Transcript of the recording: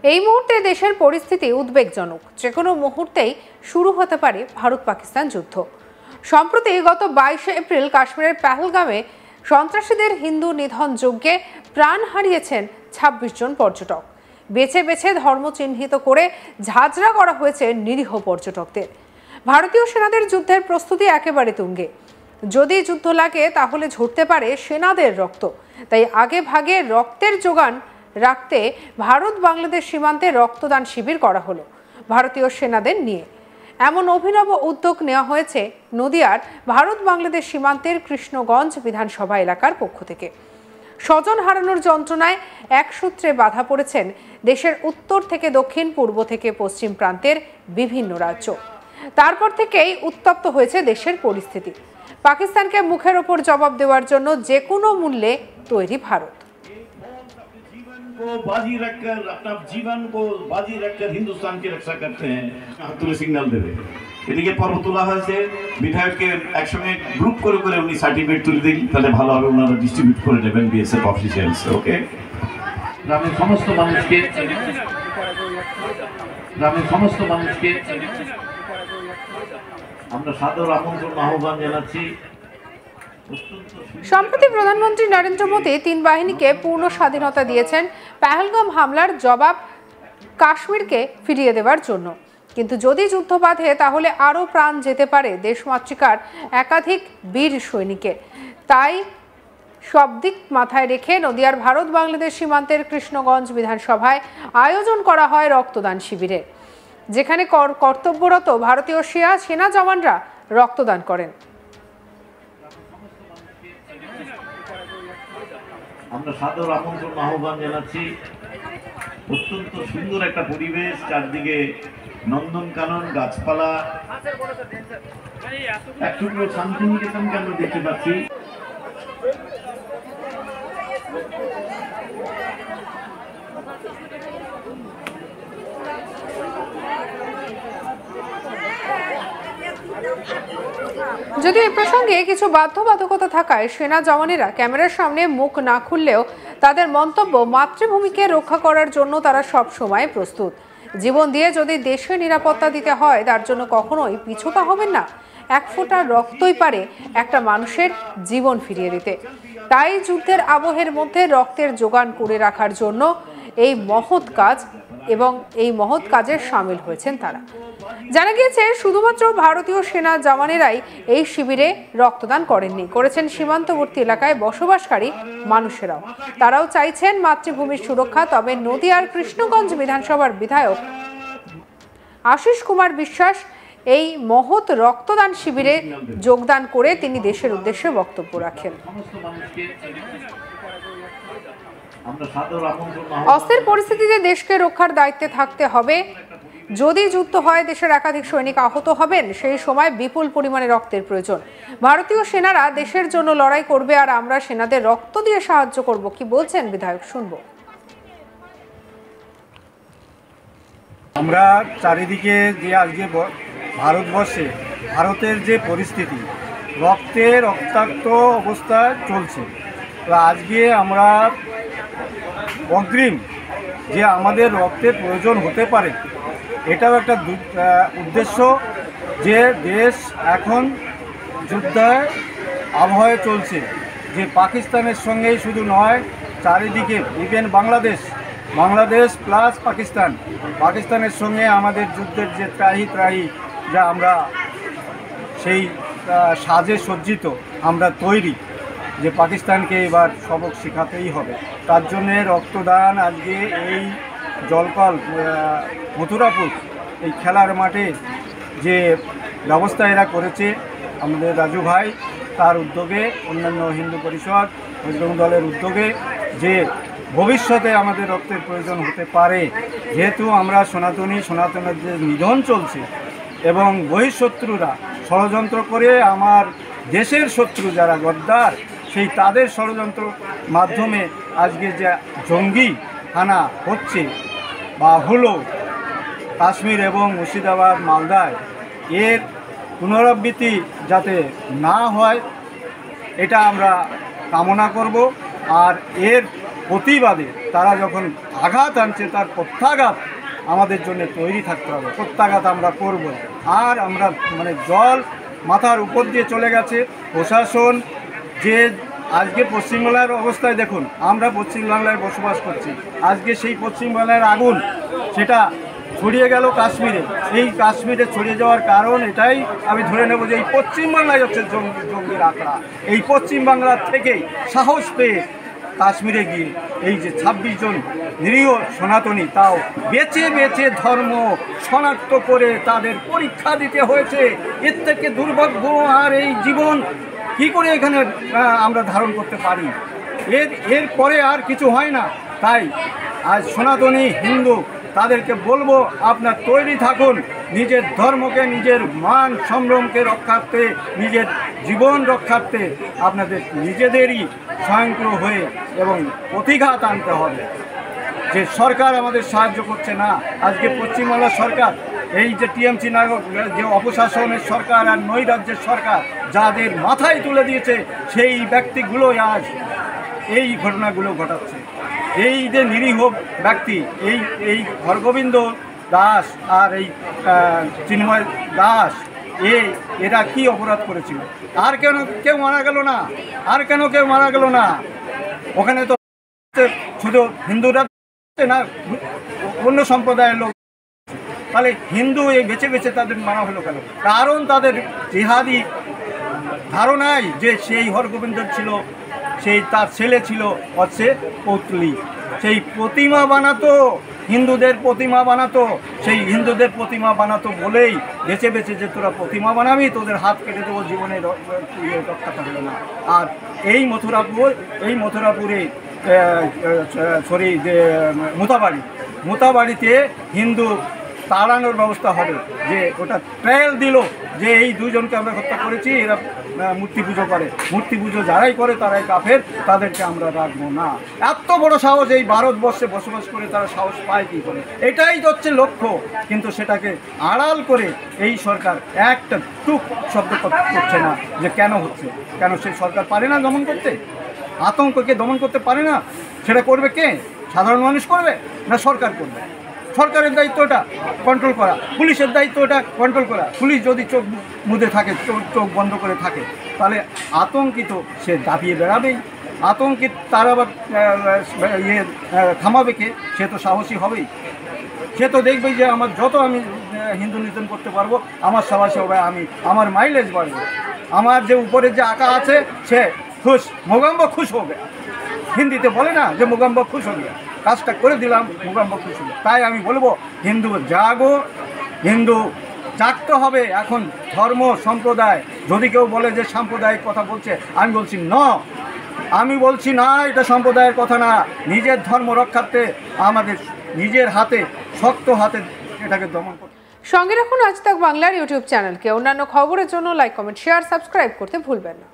এই মুহূর্তে দেশের পরিস্থিতি উদ্বেগজনক। যে কোনো মুহূর্তেই শুরু হতে পারে ভারত পাকিস্তান যুদ্ধ। সম্প্রতি গত 22 এপ্রিল কাশ্মীরের পেহেলগামে সন্ত্রাসীদের হিন্দু নিধন যজ্ঞে প্রাণ হারিয়েছেন 26 জন পর্যটক। বেছে বেছে ধর্ম চিহ্নিত করে ঝাঁঝরা করা হয়েছে নিরীহ পর্যটকদের। ভারতীয় সেনাদের যুদ্ধের প্রস্তুতি একেবারে তুঙ্গে। যদি যুদ্ধ লাগে তাহলে ঝরতে পারে সেনাদের রক্ত। তাই আগে ভাগে রক্তের যোগান রাখতে ভারত বাংলাদেশ সীমান্তে রক্তদান শিবির করা হলো ভারতীয় সেনাদের নিয়ে। এমন অভিনব উদ্যোগ নেওয়া হয়েছে নদিয়ার ভারত বাংলাদেশ সীমান্তের কৃষ্ণগঞ্জ বিধানসভা এলাকার পক্ষ থেকে। স্বজন হারানোর যন্ত্রণায় এক সূত্রে বাধা পড়েছেন দেশের উত্তর থেকে দক্ষিণ, পূর্ব থেকে পশ্চিম প্রান্তের বিভিন্ন রাজ্য। তারপর থেকেই উত্তপ্ত হয়েছে দেশের পরিস্থিতি। পাকিস্তানকে মুখের ওপর জবাব দেওয়ার জন্য যে কোনো মূল্যে তৈরি ভারত। को बाजी रखकर अपना जीवन को बाजी रखकर हिंदुस्तान की रक्षा करते हैं। তুলে সিগন্যাল দেবে। এদিকে পর্ব তোলা হয়েছে, বিধায়ককে একসঙ্গে গ্রুপ করে করে উনি সার্টিফিকেট তুলে দিন, তাহলে ভালো হবে, ওনারা ডিস্ট্রিবিউট করে দেবেন বিএসএফ অফিসিয়ালস। ওকে, গ্রামের সমস্ত মানুষকে আমরা সাদর আমন্ত্রণ আহ্বান জানাচ্ছি। সম্প্রতি প্রধানমন্ত্রী নরেন্দ্র মোদী 3 বাহিনীকে পূর্ণ স্বাধীনতা দিয়েছেন পেহেলগাম হামলার জবাব কাশ্মীরকে ফিরিয়ে দেওয়ার জন্য। কিন্তু যদি যুদ্ধ বাধে তাহলে আরও প্রাণ যেতে পারে দেশমাতৃকার একাধিক বীর সৈনিকের। তাই সব দিক মাথায় রেখে নদিয়ার ভারত বাংলাদেশ সীমান্তের কৃষ্ণগঞ্জ বিধানসভায় আয়োজন করা হয় রক্তদান শিবিরের, যেখানে কর্তব্যরত ভারতীয় সেনা জওয়ানরা রক্তদান করেন। আমরা সাদর আমন্ত্রণ আহ্বান জানাচ্ছি। অত্যন্ত সুন্দর একটা পরিবেশ, চারদিকে নন্দনকানন, গাছপালা, এক টুকরো শান্তিনিকেতনকে আমরা দেখতে পাচ্ছি। যদিও এই প্রসঙ্গে কিছু বাধ্যবাধকতা থাকায় সেনা জওয়ানেরা ক্যামেরার সামনে মুখ না খুললেও তাদের মন্তব্য, মাতৃভূমিকে রক্ষা করার জন্য তারা সব সময় প্রস্তুত। জীবন দিয়ে যদি দেশের নিরাপত্তা দিতে হয় তার জন্য কখনোই পিছপা হবেন না। এক ফোঁটা রক্তই পারে একটা মানুষের জীবন ফিরিয়ে দিতে। তাই যুদ্ধের আবহের মধ্যে রক্তের যোগান করে রাখার জন্য এই মহৎ কাজ এবং এই মহৎ কাজে সামিল হয়েছেন তারা। জানা গিয়েছে শুধুমাত্র ভারতীয় সেনা জওয়ানেরাই এই শিবিরে রক্তদান করেননি, করেছেন সীমান্তবর্তী এলাকায় বসবাসকারী মানুষেরাও। তারাও চাইছেন মাতৃভূমির সুরক্ষা। তবে নদিয়ার কৃষ্ণগঞ্জ বিধানসভার বিধায়ক আশিস কুমার বিশ্বাস এই মহৎ রক্তদান শিবিরে যোগদান করে তিনি দেশের উদ্দেশ্যে বক্তব্য রাখেন। অস্থির পরিস্থিতিতে দেশকে রক্ষার দায়িত্বে থাকতে হবে। যদি যুদ্ধ হয়, দেশের একাধিক সৈনিক আহত হবেন, সেই সময় বিপুল পরিমাণে রক্তের প্রয়োজন। ভারতীয় সেনারা দেশের জন্য লড়াই করবে আর আমরা সেনাদের রক্ত দিয়ে সাহায্য করব। কি বলছেন বিধায়ক, শুনবো। আমরা চারিদিকে যে আজকে ভারতবর্ষে ভারতের যে পরিস্থিতি, রক্তাক্ত অবস্থা চলছে, তো আজকে আমরা অগ্রিম যে আমাদের রক্তের প্রয়োজন হতে পারে, এটাও একটা উদ্দেশ্য যে দেশ এখন যুদ্ধের আবহাওয়ায় চলছে, যে পাকিস্তানের সঙ্গেই শুধু নয়, চারিদিকে ইভেন বাংলাদেশ প্লাস পাকিস্তানের সঙ্গে আমাদের যুদ্ধের যে ত্রাহি যা আমরা সেই সাজে সজ্জিত আমরা তৈরি, যে পাকিস্তানকে এবার সবক শেখাতেই হবে। তার জন্যে রক্তদান আজকে এই জলকল মথুরাপুর এই খেলার মাঠে যে ব্যবস্থা এরা করেছে আমাদের রাজু ভাই, তার উদ্যোগে, অন্যান্য হিন্দু পরিষদ, বজরং দলের উদ্যোগে, যে ভবিষ্যতে আমাদের রক্তের প্রয়োজন হতে পারে, যেহেতু আমরা সনাতনের যে নিধন চলছে এবং বহিঃশত্রুরা ষড়যন্ত্র করে আমার দেশের শত্রু যারা গদ্দার, সেই তাদের ষড়যন্ত্র মাধ্যমে আজকে যে জঙ্গি হানা হচ্ছে বা হলো কাশ্মীর এবং মুর্শিদাবাদ, মালদায়, এর পুনরাবৃত্তি যাতে না হয় এটা আমরা কামনা করব। আর এর প্রতিবাদে তারা যখন আঘাত আনছে তার প্রত্যাঘাত আমাদের জন্য তৈরি থাকতে হবে। প্রত্যাঘাত আমরা করব। আর আমরা জল মাথার উপর দিয়ে চলে গেছে। প্রশাসন যে আজকে পশ্চিমবাংলার অবস্থায় দেখুন, আমরা পশ্চিমবাংলায় বসবাস করছি, আজকে সেই পশ্চিমবাংলার আগুন সেটা ছড়িয়ে গেল কাশ্মীরে। এই কাশ্মীরে ছড়িয়ে যাওয়ার কারণ এটাই আমি ধরে নেব যে এই পশ্চিমবাংলায় হচ্ছে জঙ্গির আখড়া। এই পশ্চিমবাংলার থেকেই সাহস পেয়ে কাশ্মীরে গিয়ে এই যে 26 জন নিরীহ সনাতনী, তাও বেছে বেছে ধর্ম শনাক্ত করে তাদের পরীক্ষা দিতে হয়েছে। এর থেকে দুর্ভাগ্য আর এই জীবন কি করে এখানে আমরা ধারণ করতে পারি? এর পরে আর কিছু হয় না। তাই আজ সনাতনী হিন্দু তাদেরকে বলবো, আপনার তৈরি থাকুন নিজের ধর্মকে, নিজের মান সম্ভ্রমকে রক্ষার্থে, নিজের জীবন রক্ষার্থে আপনাদের নিজেদেরই স্বয়ংক্রিয় হয়ে এবং প্রতিঘাত আনতে হবে। যে সরকার আমাদের সাহায্য করছে না, আজকে পশ্চিমবাংলার সরকার, এই যে টিএমসি নায়ক, যে অপশাসনের সরকার আর নৈরাজ্যের সরকার যাদের মাথায় তুলে দিয়েছে, সেই ব্যক্তিগুলোই আজ এই ঘটনাগুলো ঘটাচ্ছে। এই যে নিরীহ ব্যক্তি, এই হরগোবিন্দ দাস আর এই চিন্ময় দাস, এরা কি অপরাধ করেছিল? আর কেউ মারা গেল না? আর কেন কেউ মারা গেল না? ওখানে তো শুধু হিন্দুরা না, অন্য সম্প্রদায়ের লোক। তাহলে হিন্দু এই বেছে বেছে তাদের মারা হলো কেন? কারণ তাদের জিহাদি ধারণায় যে সেই হরগোবিন্দ ছিল, সেই তার ছেলে ছিল হচ্ছে পৌতলি, সেই প্রতিমা বানাতো, হিন্দুদের প্রতিমা বানাতো। সেই হিন্দুদের প্রতিমা বানাতো বলেই বেছে বেছে যে তোরা প্রতিমা বানাবি, তোদের হাত কেটে দেবো, জীবনে রক্ষা থাকবে না। আর এই মথুরাপুরে যে মোতাবাড়িতে হিন্দু তাড়ানোর ব্যবস্থা হবে। যে ওটা ট্রায়াল দিল যে এই দুজনকে আমরা হত্যা করেছি, এরা মূর্তি পুজো করে, মূর্তি পুজো যারাই করে তারাই কাফের, তাদেরকে আমরা রাখবো না। এত বড় সাহস এই ভারতবর্ষে বসবাস করে তারা সাহস পায় কী করে? এটাই হচ্ছে লক্ষ্য। কিন্তু সেটাকে আড়াল করে এই সরকার একটা টুক শব্দ করছে না যে কেন হচ্ছে, কেন সেই সরকার পারে না দমন করতে? আতঙ্ককে দমন করতে পারে না? সেটা করবে কে? সাধারণ মানুষ করবে না সরকার করবে? সরকারের দায়িত্ব এটা কন্ট্রোল করা, পুলিশের দায়িত্ব এটা কন্ট্রোল করা। পুলিশ যদি চোখ মুদে থাকে, চোখ বন্ধ করে থাকে, তাহলে আতঙ্কিত সে দাপিয়ে বেড়াবেই। আতঙ্কিত তার আবার থামাবে কে? সে তো সাহসী হবেই। সে তো দেখবেই যে আমার যত আমি হিন্দু নিধন করতে পারবো, আমার সাহসী হবে, আমার মাইলেজ বাড়বে, আমার যে উপরে যে আঁকা আছে সে খুশ, মোগাম্ব খুশ হবে। হিন্দিতে বলে না যে মোগাম্ব খুশ হবে, কাজটা করে দিলাম, মোগাম্ব খুশ হবে। তাই আমি বলবো, হিন্দু জাগো, হিন্দু জাগতে হবে। এখন ধর্ম সম্প্রদায়, যদি কেউ বলে যে সাম্প্রদায়িক কথা বলছে, আমি বলছি না, এটা সম্প্রদায়ের কথা না। নিজের ধর্ম রক্ষার্থে আমাদের নিজের হাতে, শক্ত হাতে এটাকে দমন করতে। সঙ্গে রাখুন আজ তাক বাংলার ইউটিউব চ্যানেলকে। অন্যান্য খবরের জন্য লাইক, কমেন্ট, শেয়ার, সাবস্ক্রাইব করতে ভুলবেন না।